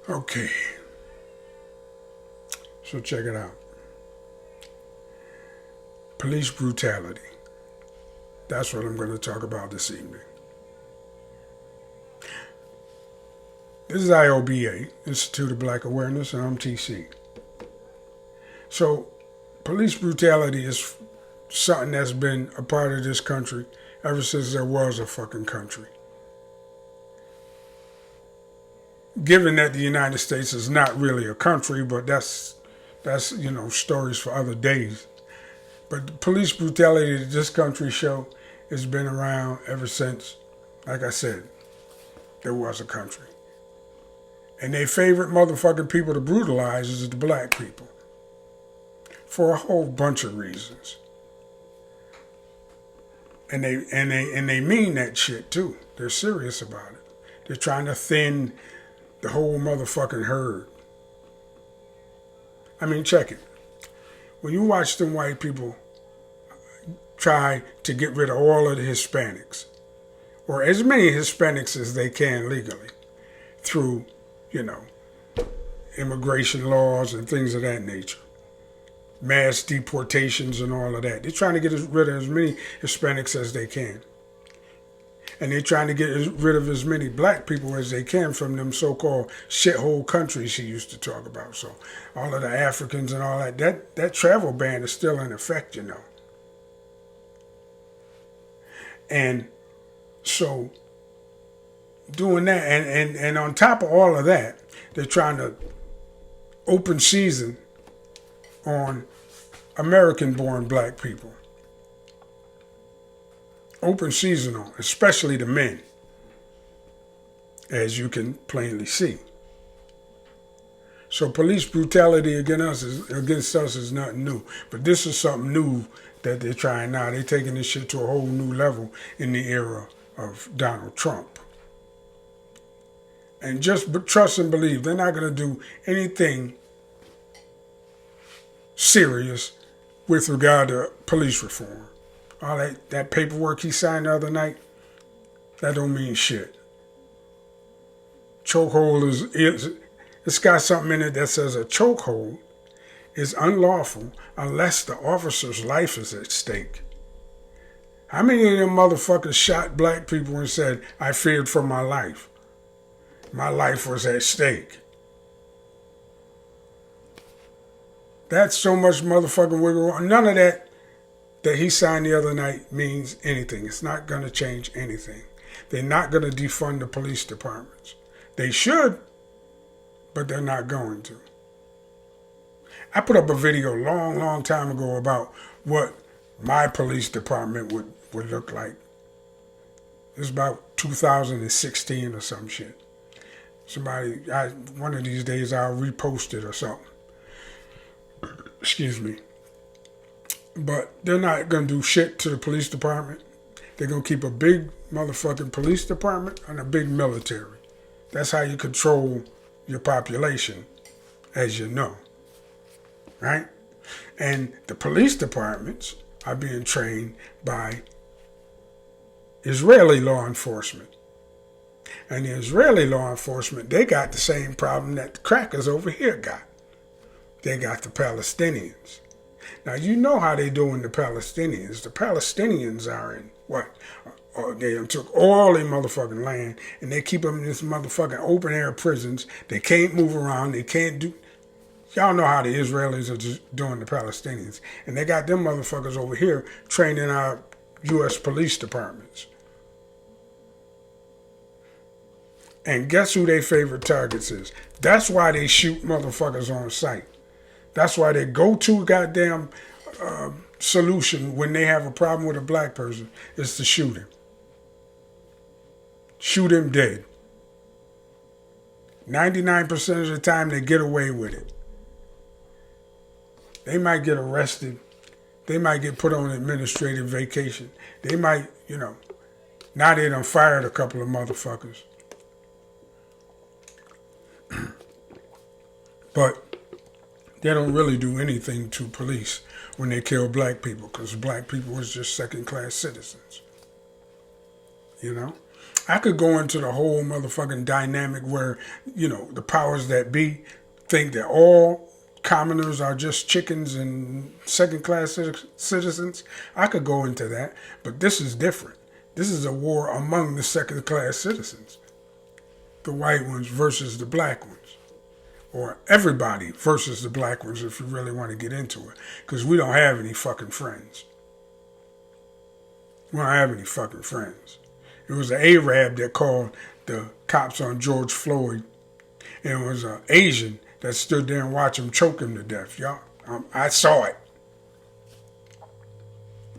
Okay, so check it out. Police brutality. That's what I'm going to talk about this evening. This is I.O.B.A, Institute of Black Awareness, and I'm TC. So, police brutality is something that's been a part of this country ever since there was a fucking country. Given that the United States is not really a country, but that's stories for other days. But the police brutality that this country show has been around ever since, like I said, there was a country. And their favorite motherfucking people to brutalize is the black people. For a whole bunch of reasons. And they mean that shit too. They're serious about it. They're trying to thin the whole motherfucking herd. I mean, check it. When you watch them white people try to get rid of all of the Hispanics, or as many Hispanics as they can legally, through, immigration laws and things of that nature, mass deportations and all of that. They're trying to get rid of as many Hispanics as they can. And they're trying to get rid of as many black people as they can from them so-called shithole countries he used to talk about. So all of the Africans and all that travel ban is still in effect, And so doing that, and on top of all of that, they're trying to open season on American-born black people. Open season on, especially the men, as you can plainly see. So police brutality against us is nothing new. But this is something new that they're trying now. They're taking this shit to a whole new level in the era of Donald Trump. And just trust and believe, they're not going to do anything serious with regard to police reform. All that paperwork he signed the other night, that don't mean shit. Chokehold it's got something in it that says a chokehold is unlawful unless the officer's life is at stake. How many of them motherfuckers shot black people and said, I feared for my life? My life was at stake. That's so much motherfucking wiggle room. None of that he signed the other night means anything. It's not going to change anything. They're not going to defund the police departments. They should, but they're not going to. I put up a video a long, long time ago about what my police department would look like. It was about 2016 or some shit. One of these days I'll repost it or something. Excuse me. But they're not going to do shit to the police department. They're going to keep a big motherfucking police department and a big military. That's how you control your population, as you know. Right? And the police departments are being trained by Israeli law enforcement. And the Israeli law enforcement, they got the same problem that the crackers over here got. They got the Palestinians. Now, you know how they doing the Palestinians. The Palestinians are in what? They took all their motherfucking land and they keep them in this motherfucking open air prisons. They can't move around. They can't do... Y'all know how the Israelis are just doing the Palestinians. And they got them motherfuckers over here training our U.S. police departments. And guess who their favorite targets is? That's why they shoot motherfuckers on sight. That's why they go to goddamn solution when they have a problem with a black person is to shoot him. Shoot him dead. 99% of the time they get away with it. They might get arrested. They might get put on administrative vacation. They might, now they done fired a couple of motherfuckers. But they don't really do anything to police when they kill black people because black people was just second-class citizens. I could go into the whole motherfucking dynamic where, the powers that be think that all commoners are just chickens and second class citizens. I could go into that, but this is different. This is a war among the second class citizens. The white ones versus the black ones. Or everybody versus the black ones if you really want to get into it. Because we don't have any fucking friends. We don't have any fucking friends. It was an Arab that called the cops on George Floyd. And it was an Asian that stood there and watched him choke him to death. Y'all, I saw it.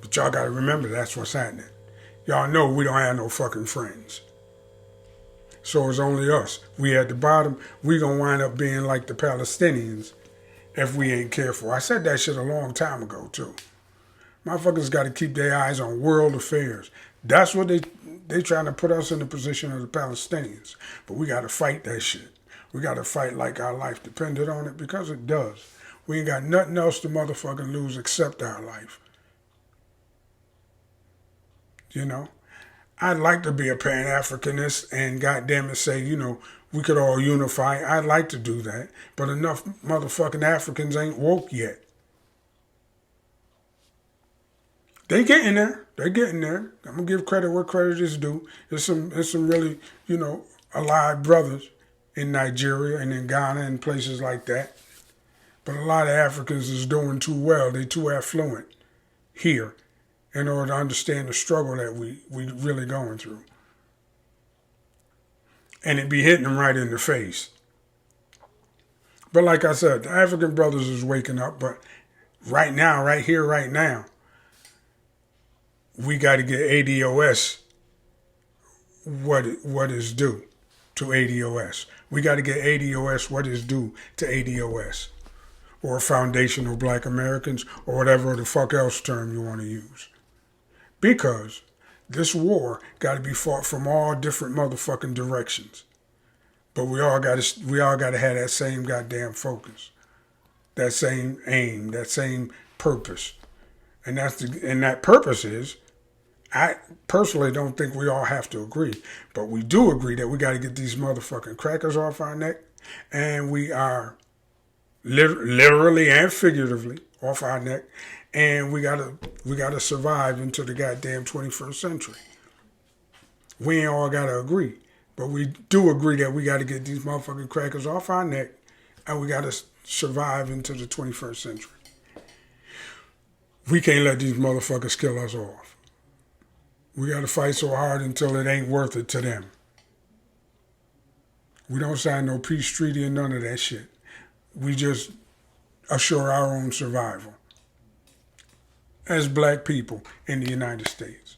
But y'all got to remember that's what's happening. Y'all know we don't have no fucking friends. So it's only us. We at the bottom, we gonna wind up being like the Palestinians if we ain't careful. I said that shit a long time ago too. Motherfuckers got to keep their eyes on world affairs. That's what they trying to put us in the position of the Palestinians. But we got to fight that shit. We got to fight like our life depended on it because it does. We ain't got nothing else to motherfucking lose except our life. I'd like to be a Pan-Africanist and goddamn it say, we could all unify. I'd like to do that. But enough motherfucking Africans ain't woke yet. They getting there. They're getting there. I'm going to give credit where credit is due. There's some really, alive brothers in Nigeria and in Ghana and places like that. But a lot of Africans is doing too well. They too affluent here in order to understand the struggle that we really going through. And it be hitting them right in the face. But like I said, the African brothers is waking up. But right now, right here, right now, we got to get ADOS what is due to ADOS. We got to get ADOS what is due to ADOS. Or Foundational Black Americans, or whatever the fuck else term you want to use. Because this war got to be fought from all different motherfucking directions. But we all got to have that same goddamn focus, that same aim, that same purpose, and that purpose is. I personally don't think we all have to agree, but we do agree that we got to get these motherfucking crackers off our neck, and we are literally and figuratively off our neck. And we gotta survive into the goddamn 21st century. We ain't all gotta agree, but we do agree that we gotta get these motherfucking crackers off our neck, and we gotta survive into the 21st century. We can't let these motherfuckers kill us off. We gotta fight so hard until it ain't worth it to them. We don't sign no peace treaty and none of that shit. We just assure our own survival as black people in the United States.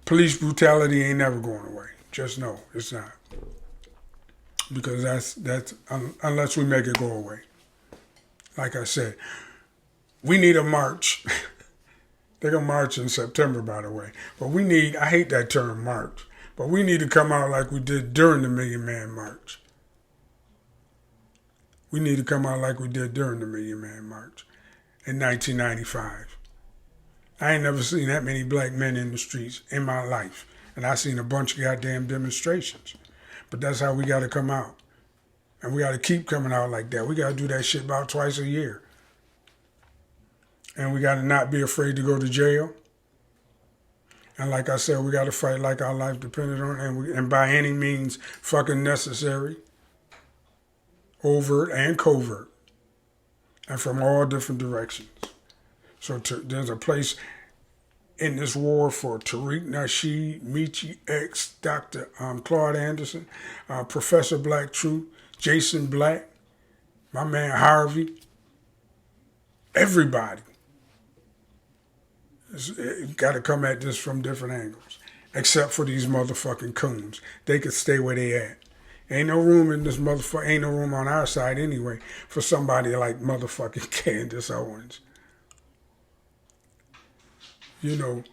Police brutality ain't never going away. Just know it's not. Because that's unless we make it go away. Like I said, we need a march. They're going to march in September, by the way. But I hate that term march, but we need to come out like we did during the Million Man March. We need to come out like we did during the Million Man March in 1995. I ain't never seen that many black men in the streets in my life. And I seen a bunch of goddamn demonstrations. But that's how we got to come out. And we got to keep coming out like that. We got to do that shit about twice a year. And we got to not be afraid to go to jail. And like I said, we got to fight like our life depended on it. And by any means fucking necessary. Overt and covert. And from all different directions. So there's a place in this war for Tariq Nasheed, Michi X, Dr. Claude Anderson, Professor Black Truth, Jason Black, my man Harvey, everybody. Got to come at this from different angles, except for these motherfucking coons. They could stay where they at. Ain't no room in this motherfucker, ain't no room on our side anyway for somebody like motherfucking Candace Owens. You know,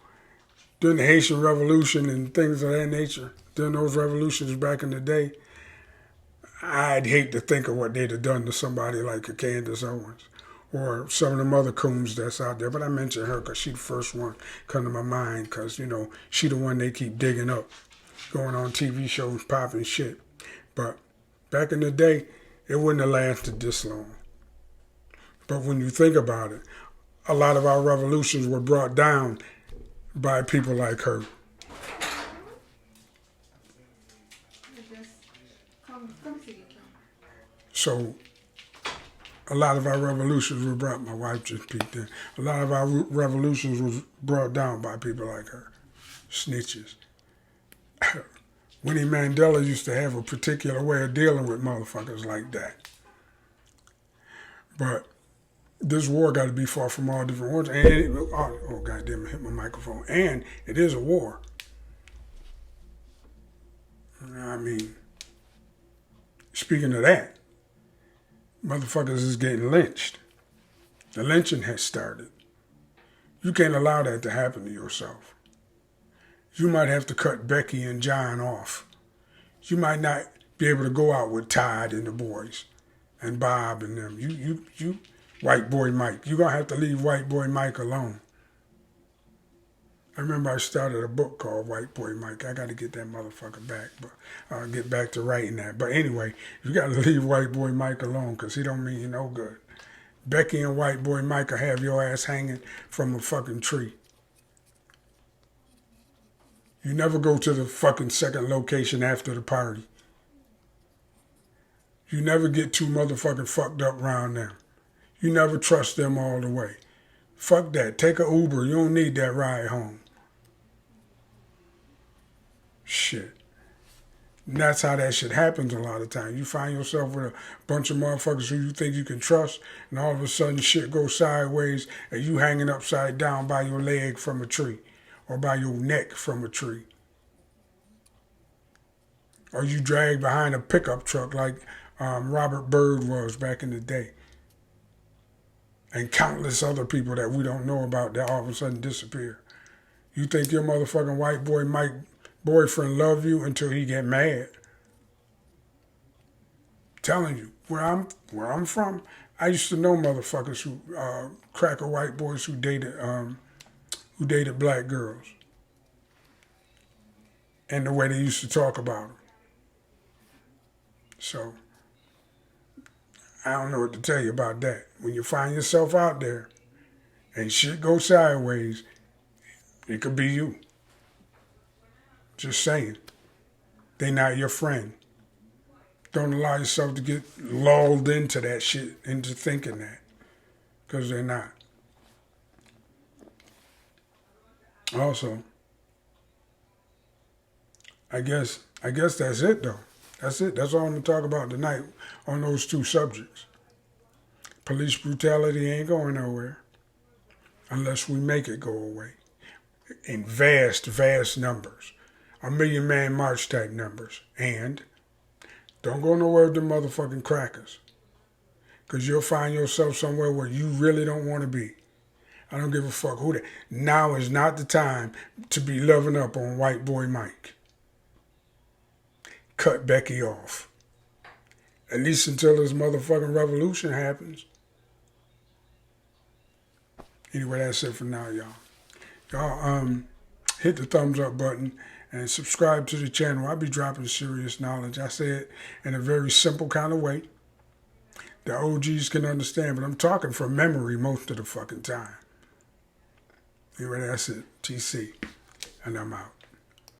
during the Haitian Revolution and things of that nature, during those revolutions back in the day, I'd hate to think of what they'd have done to somebody like a Candace Owens or some of them other coons that's out there. But I mentioned her because she the first one come to my mind because, you know, she the one they keep digging up, going on TV shows, popping shit. But back in the day, it wouldn't have lasted this long. But when you think about it, a lot of our revolutions were brought down by people like her. So a lot of our revolutions were brought, my wife just peeked in, a lot of our revolutions was brought down by people like her, snitches. Winnie Mandela used to have a particular way of dealing with motherfuckers like that. But this war got to be fought from all different wars. And oh goddamn, I hit my microphone. And it is a war. I mean, speaking of that, motherfuckers is getting lynched. The lynching has started. You can't allow that to happen to yourself. You might have to cut Becky and John off. You might not be able to go out with Todd and the boys and Bob and them. You White Boy Mike. You're going to have to leave White Boy Mike alone. I remember I started a book called White Boy Mike. I got to get that motherfucker back, but I'll get back to writing that. But anyway, you got to leave White Boy Mike alone because he don't mean you no good. Becky and White Boy Mike will have your ass hanging from a fucking tree. You never go to the fucking second location after the party. You never get too motherfucking fucked up around them. You never trust them all the way. Fuck that. Take a Uber. You don't need that ride home. Shit. And that's how that shit happens a lot of times. You find yourself with a bunch of motherfuckers who you think you can trust, and all of a sudden shit goes sideways, and you hanging upside down by your leg from a tree, or by your neck from a tree. Or you dragged behind a pickup truck like Robert Byrd was back in the day. And countless other people that we don't know about that all of a sudden disappear. You think your motherfucking white boy Mike boyfriend love you until he get mad. Telling you, where I'm from, I used to know motherfuckers who cracker white boys who dated black girls. And the way they used to talk about them. So I don't know what to tell you about that. When you find yourself out there and shit goes sideways, it could be you. Just saying. They not your friend. Don't allow yourself to get lulled into that shit, into thinking that. Because they're not. Also, I guess that's it though. That's it. That's all I'm going to talk about tonight on those two subjects. Police brutality ain't going nowhere unless we make it go away in vast, vast numbers. 1,000,000-man march type numbers. And don't go nowhere with them motherfucking crackers. Because you'll find yourself somewhere where you really don't want to be. I don't give a fuck who that. Now is not the time to be loving up on White Boy Mike. Cut Becky off. At least until this motherfucking revolution happens. Anyway, that's it for now, y'all. Y'all hit the thumbs up button and subscribe to the channel. I'll be dropping serious knowledge. I say it in a very simple kind of way. The OGs can understand, but I'm talking from memory most of the fucking time. Anyway, that's it. TC. And I'm out.